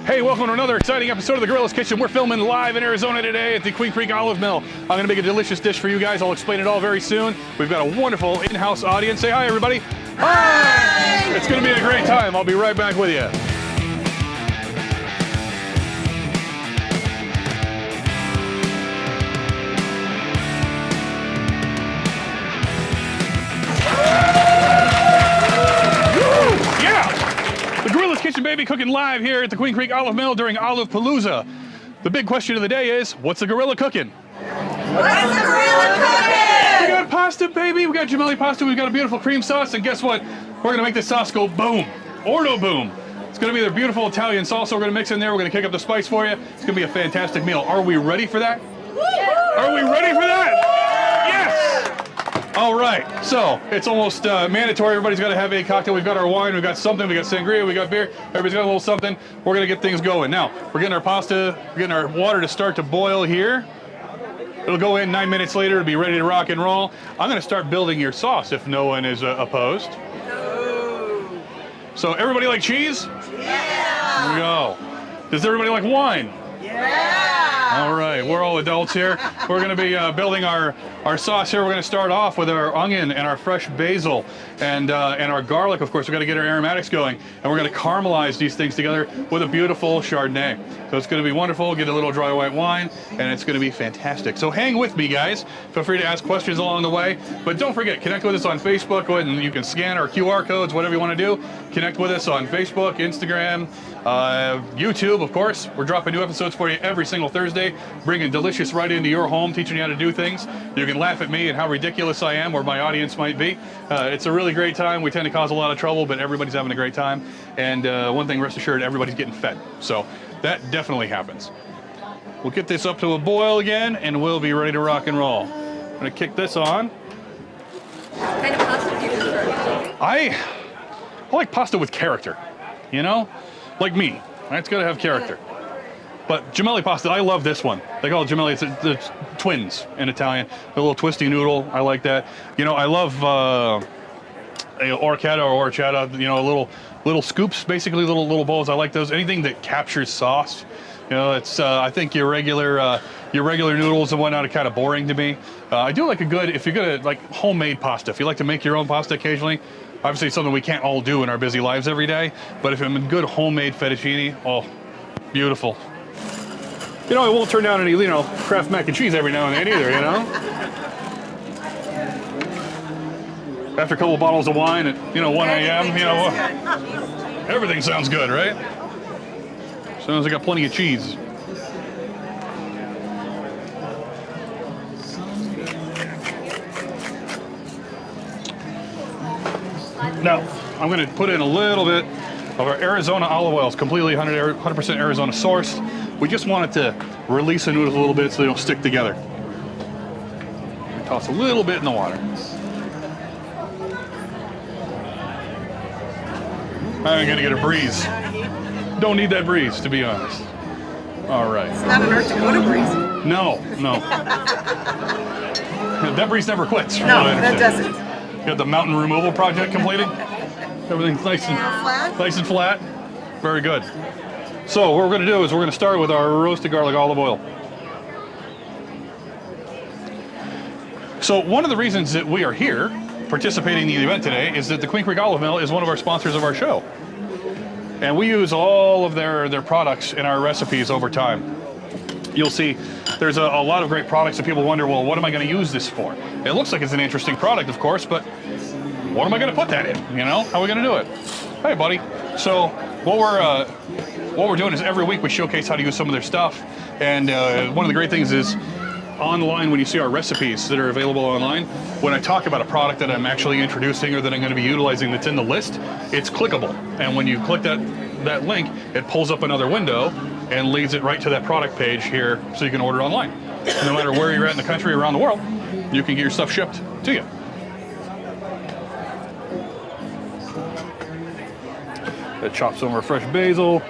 Hey, welcome to another exciting episode of the Gorilla's Kitchen. We're filming live in Arizona today at the Queen Creek Olive Mill. I'm going to make a delicious dish for you guys. I'll explain it all very soon. We've got a wonderful in-house audience. Say hi, everybody. Hi! It's going to be a great time. I'll be right back with you. The Gorilla's Kitchen, baby, cooking live here at the Queen Creek Olive Mill during Oliveplooza. The big question of the day is, what's the gorilla cooking? What's the gorilla cooking? We got pasta, baby. We got Gemelli Pasta. We've got a beautiful cream sauce. And guess what? We're going to make this sauce go boom. Orto boom. It's going to be their beautiful Italian salsa. We're going to mix in there. We're going to kick up the spice for you. It's going to be a fantastic meal. Are we ready for that? Are we ready for that? Yes! All right, so it's almost mandatory. Everybody's got to have a cocktail. We've got our wine, we've got something, we got sangria, we got beer. Everybody's got a little something. We're gonna get things going. Now, we're getting our pasta, we're getting our water to start to boil here. It'll go in 9 minutes later, it'll be ready to rock and roll. I'm gonna start building your sauce if no one is opposed. No. So everybody like cheese? Yeah. Here we go. Does everybody like wine? Yeah. All right, we're all adults here. We're going to be building our sauce here. We're going to start off with our onion and our fresh basil and our garlic. Of course, we're going to get our aromatics going, and we're going to caramelize these things together with a beautiful Chardonnay. So it's going to be wonderful. Get a little dry white wine, and it's going to be fantastic. So hang with me, guys. Feel free to ask questions along the way, but don't forget, connect with us on Facebook. Go ahead and you can scan our QR codes, whatever you want to do. Connect with us on Facebook, Instagram, YouTube, of course. We're dropping new episodes for you every single Thursday, bringing delicious right into your home, teaching you how to do things. You can laugh at me and how ridiculous I am, or my audience might be. It's a really great time. We tend to cause a lot of trouble, but everybody's having a great time. And one thing, rest assured, everybody's getting fed. So that definitely happens. We'll get this up to a boil again, and we'll be ready to rock and roll. I'm gonna kick this on. What kind of pasta do you prefer? I like pasta with character, you know? Like me, right? It's gotta have character. But Gemelli pasta, I love this one. They call it Gemelli, it's twins in Italian. A little twisty noodle, I like that. You know, I love orchetta or horchata, you know, little scoops, basically little bowls. I like those. Anything that captures sauce. You know, it's I think your regular noodles and whatnot are kind of boring to me. I do like a good, if you're gonna like homemade pasta, if you like to make your own pasta occasionally, obviously it's something we can't all do in our busy lives every day, but if I'm in good homemade fettuccine, oh, beautiful. You know, I won't turn down any, you know, Kraft mac and cheese every now and then either, you know? After a couple of bottles of wine at, you know, 1 a.m., you know, everything sounds good, right? As long as I got plenty of cheese. Now, I'm going to put in a little bit of our Arizona olive oil. It's completely 100% Arizona sourced. We just want it to release the noodles a little bit so they don't stick together. Toss a little bit in the water. I'm going to get a breeze. Don't need that breeze, to be honest. All right. It's not an North Dakota breeze. No. That breeze never quits. No, that doesn't. Got the mountain removal project completed. Everything's nice and flat. Very good. So what we're going to do is we're going to start with our roasted garlic olive oil. So one of the reasons that we are here participating in the event today is that the Queen Creek Olive Mill is one of our sponsors of our show. And we use all of their products in our recipes over time. You'll see there's a lot of great products that people wonder, well, what am I going to use this for? It looks like it's an interesting product, of course, but what am I going to put that in? You know, how are we going to do it? Hey, buddy. So what we're doing is every week we showcase how to use some of their stuff. And one of the great things is online, when you see our recipes that are available online, when I talk about a product that I'm actually introducing or that I'm going to be utilizing that's in the list, it's clickable. And when you click that link, it pulls up another window and leads it right to that product page here so you can order online. No matter where you're at in the country or around the world, you can get your stuff shipped to you. Chop some of our fresh basil.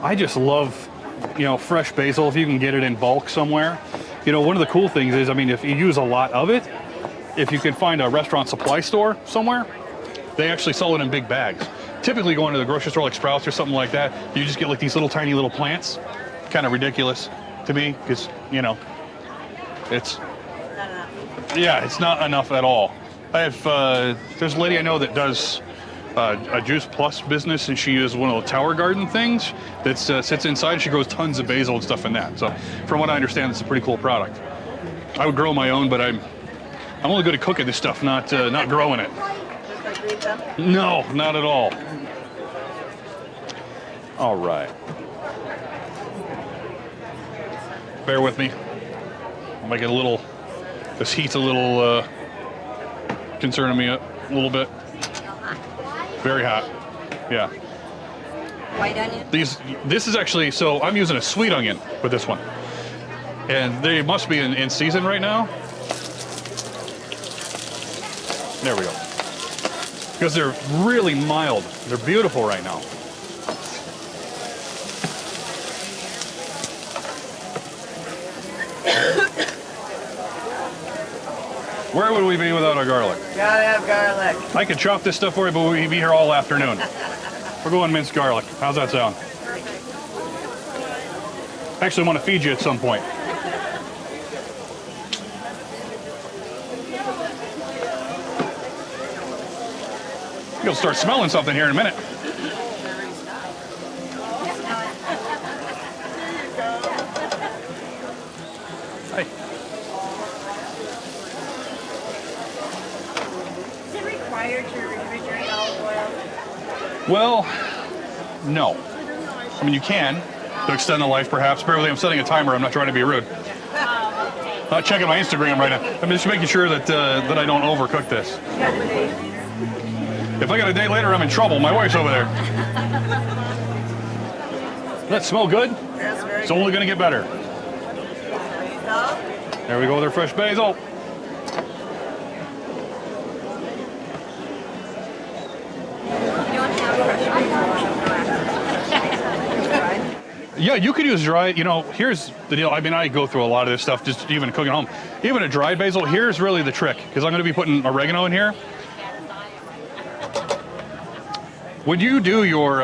I just love, you know, fresh basil if you can get it in bulk somewhere. You know, one of the cool things is, I mean, if you use a lot of it, if you can find a restaurant supply store somewhere, they actually sell it in big bags. Typically going to the grocery store like Sprouts or something like that, you just get like these little tiny little plants. Kind of ridiculous to me because, you know, it's, yeah, it's not enough at all. I have, there's a lady I know that does a Juice Plus business, and she uses one of the tower garden things that sits inside. She grows tons of basil and stuff in that. So from what I understand, it's a pretty cool product. I would grow my own, but I'm only good at cooking this stuff, not growing it. No, not at all. All right. Bear with me. I'll make it a little, this heat's a little concerning me a little bit. Very hot. Yeah. White onion? This is actually, so I'm using a sweet onion with this one. And they must be in season right now. There we go. Because they're really mild. They're beautiful right now. Where would we be without our garlic? Gotta have garlic. I could chop this stuff for you, but we'd be here all afternoon. We're going minced garlic. How's that sound? I actually want to feed you at some point. You'll start smelling something here in a minute. Hey. Is it required to refrigerate olive oil? Well, no. I mean, you can to extend the life, perhaps. Beverly, I'm setting a timer. I'm not trying to be rude. Not checking my Instagram right now. I'm just making sure that that I don't overcook this. If I got a day later, I'm in trouble. My wife's over there. Does that smell good? That's very It's only going to get better. good. There we go with our fresh basil. You don't have fresh Yeah, you could use dried. You know, here's the deal. I mean, I go through a lot of this stuff just even cooking at home. Even a dried basil, here's really the trick, because I'm going to be putting oregano in here. When you do your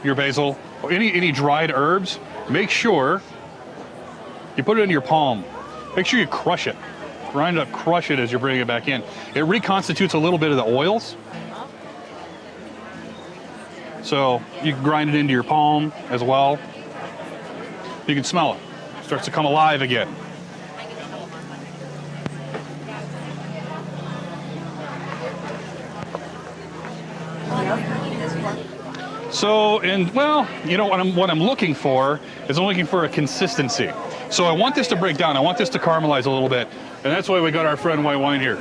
basil or any dried herbs, make sure you put it in your palm. Make sure you crush it. Grind it up, crush it as you're bringing it back in. It reconstitutes a little bit of the oils. So you can grind it into your palm as well. You can smell it. It starts to come alive again. So, and well, you know what I'm looking for is I'm looking for a consistency. So I want this to break down. I want this to caramelize a little bit, and that's why we got our friend white wine here.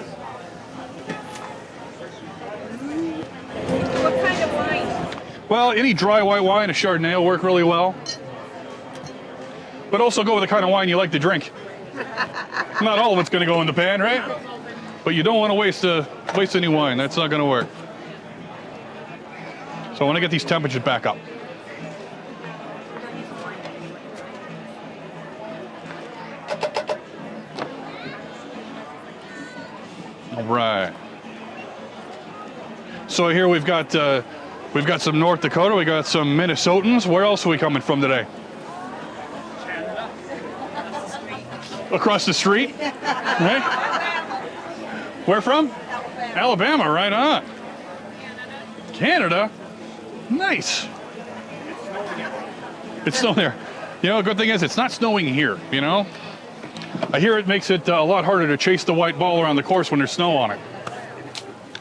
What kind of wine? Well, any dry white wine, a Chardonnay will work really well. But also go with the kind of wine you like to drink. Not all of it's going to go in the pan, right? But you don't want to waste any wine. That's not going to work. So I want to get these temperatures back up. All right. So here we've got some North Dakota. We got some Minnesotans. Where else are we coming from today? Canada. Across the street, right? Where from? Alabama, right on. Canada. Nice. It's snowing there. You know, the good thing is it's not snowing here, you know? I hear it makes it a lot harder to chase the white ball around the course when there's snow on it.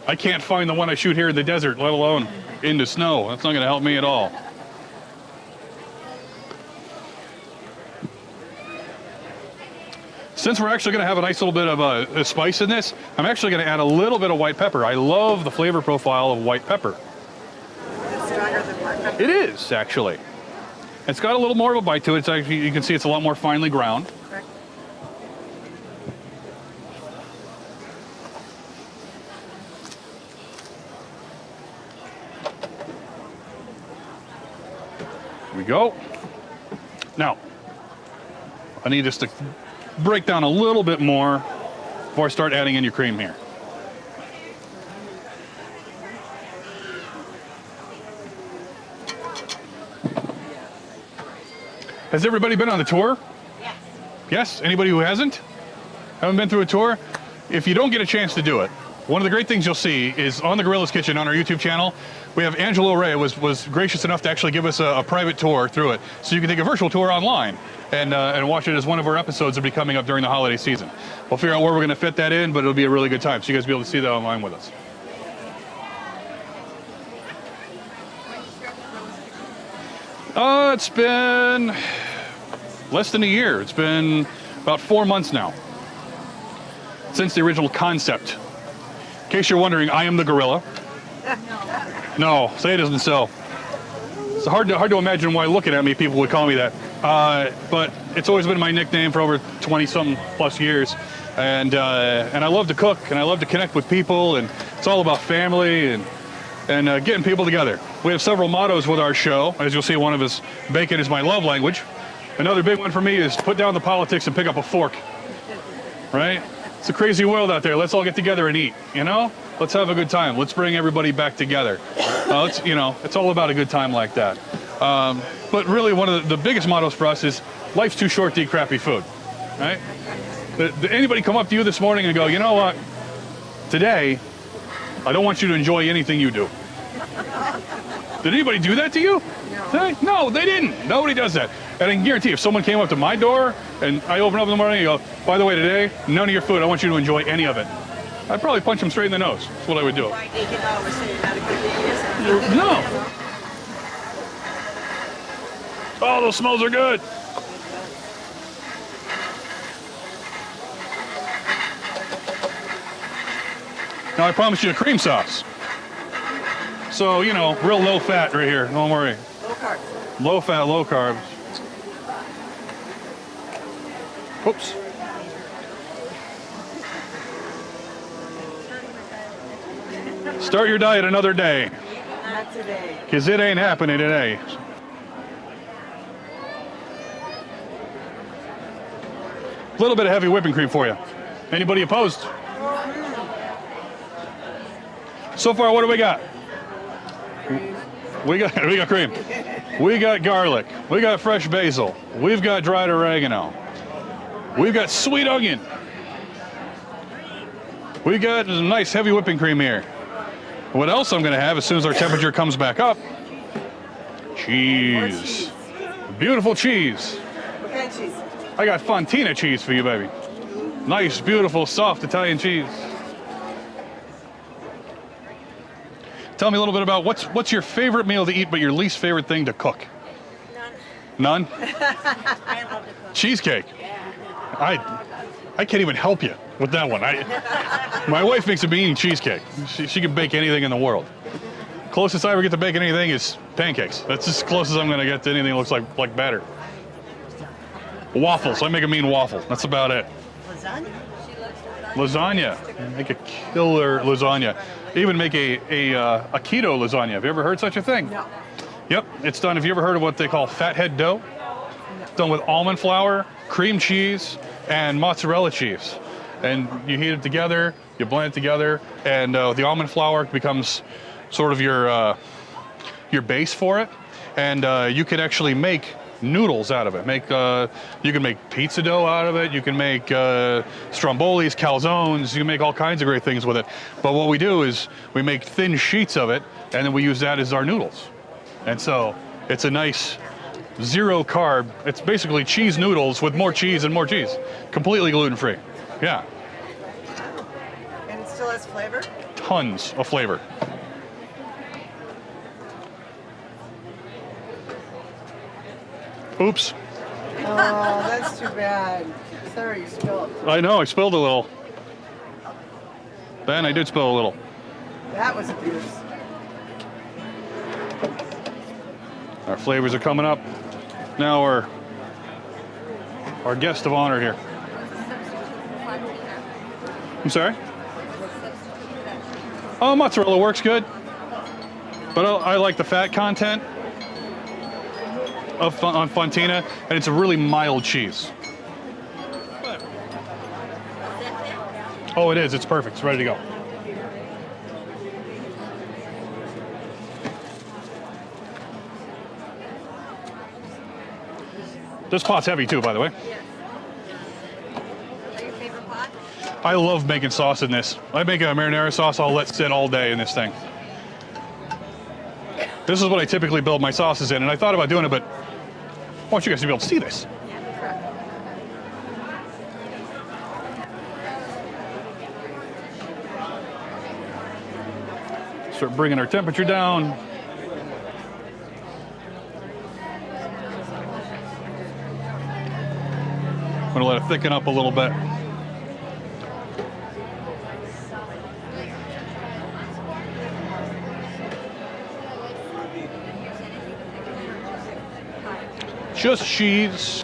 I can't find the one I shoot here in the desert, let alone in the snow. That's not going to help me at all. Since we're actually going to have a nice little bit of a spice in this, I'm actually going to add a little bit of white pepper. I love the flavor profile of white pepper. It is, actually. It's got a little more of a bite to it. It's actually, you can see it's a lot more finely ground. Correct. Here we go. Now, I need this to break down a little bit more before I start adding in your cream here. Has everybody been on the tour? Yes. Yes? Anybody who hasn't? Haven't been through a tour? If you don't get a chance to do it, one of the great things you'll see is on the Gorilla's Kitchen on our YouTube channel, we have Angelo Ray was gracious enough to actually give us a private tour through it. So you can take a virtual tour online and watch it as one of our episodes that will be coming up during the holiday season. We'll figure out where we're going to fit that in, but it'll be a really good time. So you guys will be able to see that online with us. It's been less than a year. It's been about 4 months now since the original concept. In case you're wondering, I am the gorilla. No, say it isn't so. It's hard to imagine why looking at me people would call me that. But it's always been my nickname for over 20-something plus years. And I love to cook and I love to connect with people, and it's all about family and getting people together. We have several mottos with our show. As you'll see, one of us, bacon is my love language. Another big one for me is put down the politics and pick up a fork. Right? It's a crazy world out there. Let's all get together and eat, you know? Let's have a good time. Let's bring everybody back together. It's all about a good time like that. But really, one of the biggest mottos for us is life's too short to eat crappy food, right? Did anybody come up to you this morning and go, you know what? Today, I don't want you to enjoy anything you do. Did anybody do that to you? No. No, they didn't. Nobody does that. And I can guarantee if someone came up to my door and I open up in the morning and go, by the way, today, none of your food, I want you to enjoy any of it. I'd probably punch them straight in the nose. That's what I would do. No. Oh, those smells are good. Now, I promised you a cream sauce. So, real low fat right here. Don't worry. Low carb. Low fat, low carbs. Oops. Start your diet another day. Not today. Because it ain't happening today. A little bit of heavy whipping cream for you. Anybody opposed? So far, what do we got? We got cream. We got garlic. We got fresh basil. We've got dried oregano. We've got sweet onion. We got some nice heavy whipping cream here. What else I'm going to have as soon as our temperature comes back up? Cheese. Beautiful cheese. What kind of cheese? I got Fontina cheese for you, baby. Nice, beautiful, soft Italian cheese. Tell me a little bit about what's your favorite meal to eat, but your least favorite thing to cook? None? I love to cook. Cheesecake. I can't even help you with that one. My wife makes a mean cheesecake. She can bake anything in the world. Closest I ever get to baking anything is pancakes. That's as close as I'm going to get to anything that looks like batter. Waffles. I make a mean waffle. That's about it. Lasagna? Lasagna. Make a killer lasagna. Even make a keto lasagna. Have you ever heard such a thing? No. Yep. It's done. Have you ever heard of what they call fathead dough? No. Done with almond flour, cream cheese, and mozzarella cheese. And you heat it together, you blend it together, and the almond flour becomes sort of your base for it. And you can actually make noodles out of it. You can make pizza dough out of it. You can make strombolis, calzones. You can make all kinds of great things with it. But what we do is we make thin sheets of it, and then we use that as our noodles. And so it's a nice zero carb. It's basically cheese noodles with more cheese and more cheese. Completely gluten-free. Yeah. And it still has flavor? Tons of flavor. Oops. Oh, that's too bad. Sorry, you spilled. I know, I spilled a little. Ben, I did spill a little. That was abuse. Our flavors are coming up. Now our guest of honor here. I'm sorry? Oh, mozzarella works good. But I like the fat content on Fontina, and it's a really mild cheese. Oh, it is. It's perfect. It's ready to go. This pot's heavy too, by the way. Yes. Is that your favorite pot? I love making sauce in this. I make a marinara sauce I'll let sit all day in this thing. This is what I typically build my sauces in, and I thought about doing it, but I want you guys to be able to see this. Yeah, correct. Start bringing our temperature down. I'm gonna let it thicken up a little bit. Just cheese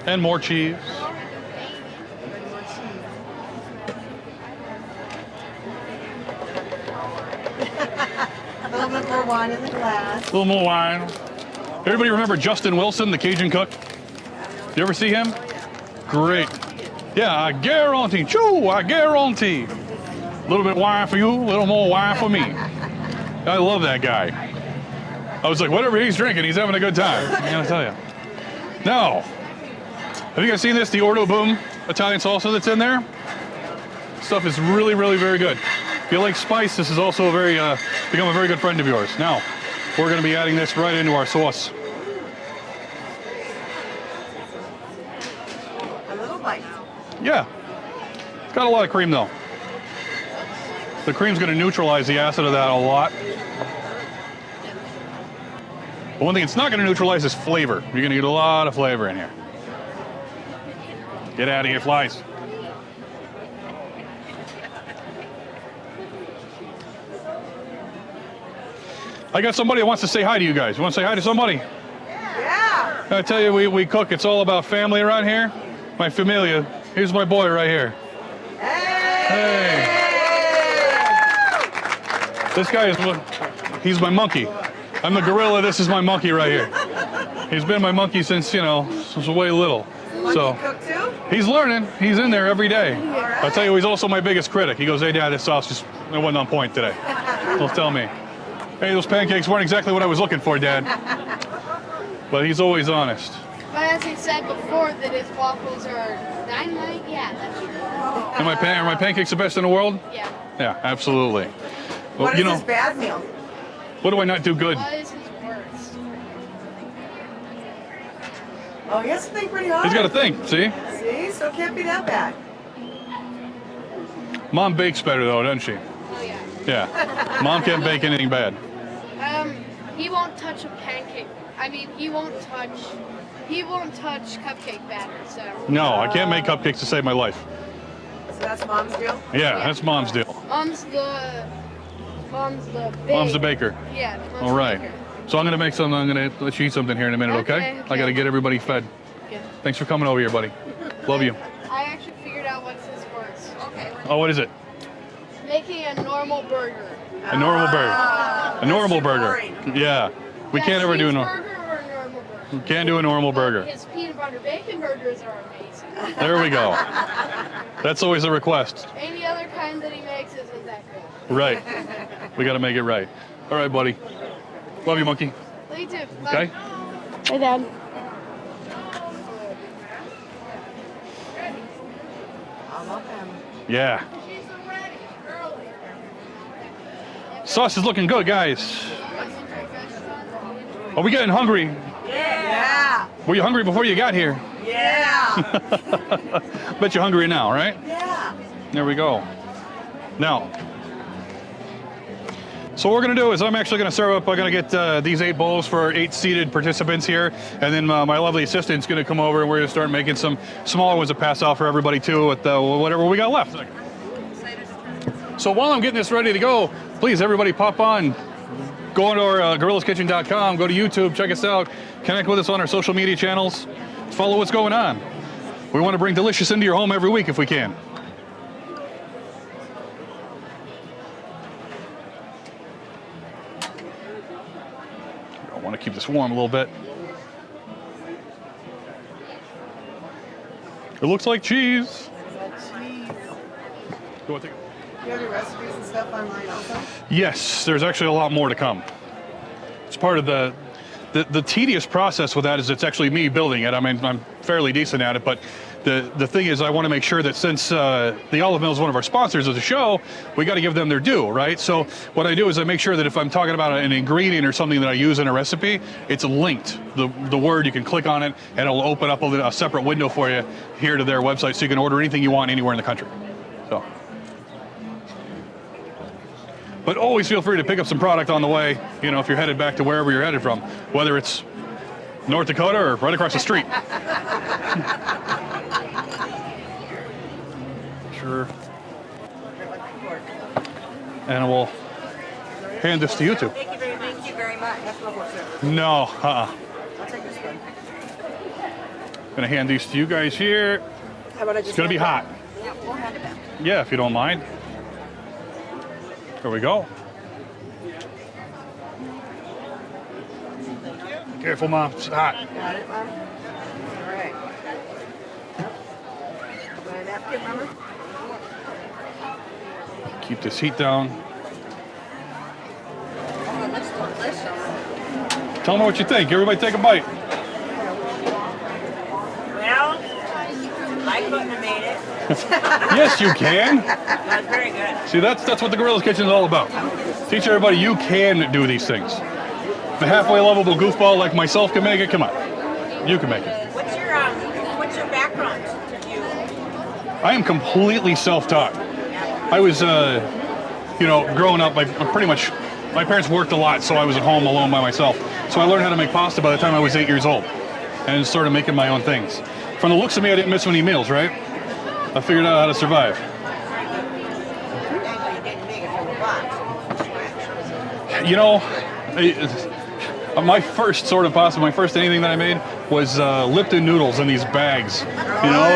and more cheese. A little bit more wine in the glass. A little more wine. Everybody remember Justin Wilson, the Cajun cook? You ever see him? Great. Yeah, I guarantee. Choo, I guarantee. A little bit wine for you, a little more wine for me. I love that guy. I was like, whatever he's drinking, he's having a good time. I gotta tell you. Now, have you guys seen this? The Orto Boom Italian salsa that's in there? Stuff is really, really very good. If you like spice, this is also become a very good friend of yours. Now, we're gonna be adding this right into our sauce. A little bite. Yeah. It's got a lot of cream though. The cream's gonna neutralize the acid of that a lot. But one thing it's not gonna neutralize is flavor. You're gonna get a lot of flavor in here. Get out of here, flies. I got somebody that wants to say hi to you guys. You want to say hi to somebody? Yeah. I tell you, we cook. It's all about family around here. My familia. Here's my boy right here. Hey. This guy he's my monkey. I'm the gorilla. This is my monkey right here. He's been my monkey since way little. So Cook too? he's learning. He's in there every day. right. I tell you, he's also my biggest critic. He goes, "Hey, Dad, this sauce it wasn't on point today." He'll tell me, "Hey, those pancakes weren't exactly what I was looking for, Dad." But he's always honest. But as he said before, that his waffles are dynamite. Yeah, that's true. And are my pancakes the best in the world? Yeah. Yeah, absolutely. Well, What is his bad meal? what do I not do good? What is his worst? Oh, he has to think pretty hard. He's got to think. See, See? So it can't be that bad. Mom bakes better though, doesn't she? Oh yeah. Yeah. Mom can't bake anything bad. He won't touch a pancake. I mean, he won't touch cupcake batter. So. No, I can't make cupcakes to save my life. So that's mom's deal? Yeah, that's Mom's deal. Mom's the Mom's the baker. Yeah. Mom's All right. The baker. So I'm gonna make something. I'm gonna let you eat something here in a minute, okay? Okay, I gotta get everybody fed. Good. Thanks for coming over here, buddy. Love you. I actually figured out what's his worst. Okay. Oh, what is it? Making a normal burger. A normal burger. A normal too burger. boring. Yeah. We can't ever do a normal. burger or a normal burger. Can't do a normal burger. His peanut butter bacon burgers are amazing. There we go. That's always a request. Any other kind that he makes isn't that good. Right. We gotta make it right. All right, buddy. Love you, monkey. You too. Okay? Hey, Dad. I love him. Yeah. Sauce is looking good, guys. Are we getting hungry? Yeah. Were you hungry before you got here? Yeah. Bet you're hungry now, right? Yeah. There we go. Now, so what we're gonna do is I'm actually gonna serve up. I'm gonna get these 8 bowls for our 8 seated participants here, and then my lovely assistant's gonna come over and we're gonna start making some smaller ones to pass out for everybody too, with whatever we got left. So while I'm getting this ready to go, please everybody pop on. Go onto our gorillaskitchen.com, go to YouTube, check us out, connect with us on our social media channels, follow what's going on. We want to bring delicious into your home every week if we can. I want to keep this warm a little bit. It looks like cheese. Go on, take it. You have your recipes and stuff online also? Yes, there's actually a lot more to come. It's part of the the tedious process with that is it's actually me building it. I mean, I'm fairly decent at it, but the thing is I want to make sure that since the Olive Mill is one of our sponsors of the show, we got to give them their due, right? So what I do is I make sure that if I'm talking about an ingredient or something that I use in a recipe, it's linked. The word, you can click on it and it'll open up a separate window for you here to their website, so you can order anything you want anywhere in the country. So. But always feel free to pick up some product on the way, you know, if you're headed back to wherever you're headed from, whether it's North Dakota or right across the street. Sure. And we'll hand this to you two. Thank you very much. No, I'll take this one. Gonna hand these to you guys here. How about I just It's gonna be hot. Yeah, we'll hand it back. Yeah, if you don't mind. There we go. Careful, Mom. It's hot. Got it, Mom? All right. Want a napkin, Mama? Keep this heat down. Oh, that's delicious. Tell me what you think. Everybody take a bite. Well, I couldn't have made it. Yes, you can. That was very good. See, that's what the Gorilla's Kitchen is all about. Teach everybody you can do these things. If a halfway lovable goofball like myself can make it, come on. You can make it. What's your background? I am completely self-taught. I was, you know, growing up, my parents worked a lot, so I was at home alone by myself. So I learned how to make pasta by the time I was 8 years old and started making my own things. From the looks of me, I didn't miss many meals, right? I figured out how to survive. You know, my first sort of pasta, my first anything that I made was Lipton noodles in these bags. You know,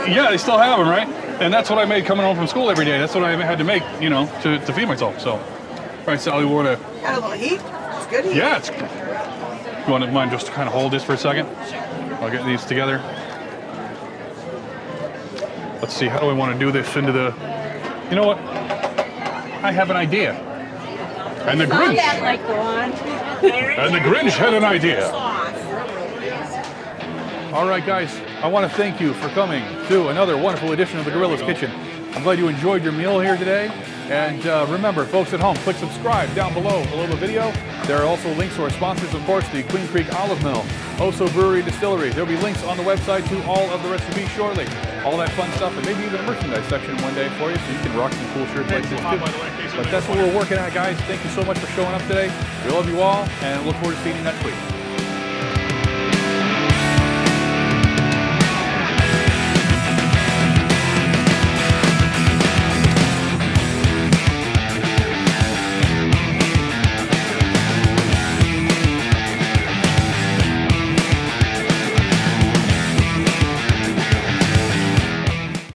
yeah, they still have them, right? And that's what I made coming home from school every day. That's what I had to make, you know, to feed myself. So, all right, Sally, we want to. Got a little heat? It's good heat. Yeah, it's. You want to mind just to kind of hold this for a second? I'll get these together. Let's see, how do I want to do this into the. You know what? I have an idea. And the Grinch. And the Grinch had an idea. All right, guys, I want to thank you for coming to another wonderful edition of the Gorilla's Kitchen. I'm glad you enjoyed your meal here today. And remember, folks at home, click subscribe down below the video. There are also links to our sponsors, of course, the Queen Creek Olive Mill, Oso Brewery Distillery. There'll be links on the website to all of the recipes shortly. All that fun stuff, and maybe even a merchandise section one day for you, so you can rock some cool shirts like this too. But that's what we're working on, guys. Thank you so much for showing up today. We love you all, and look forward to seeing you next week.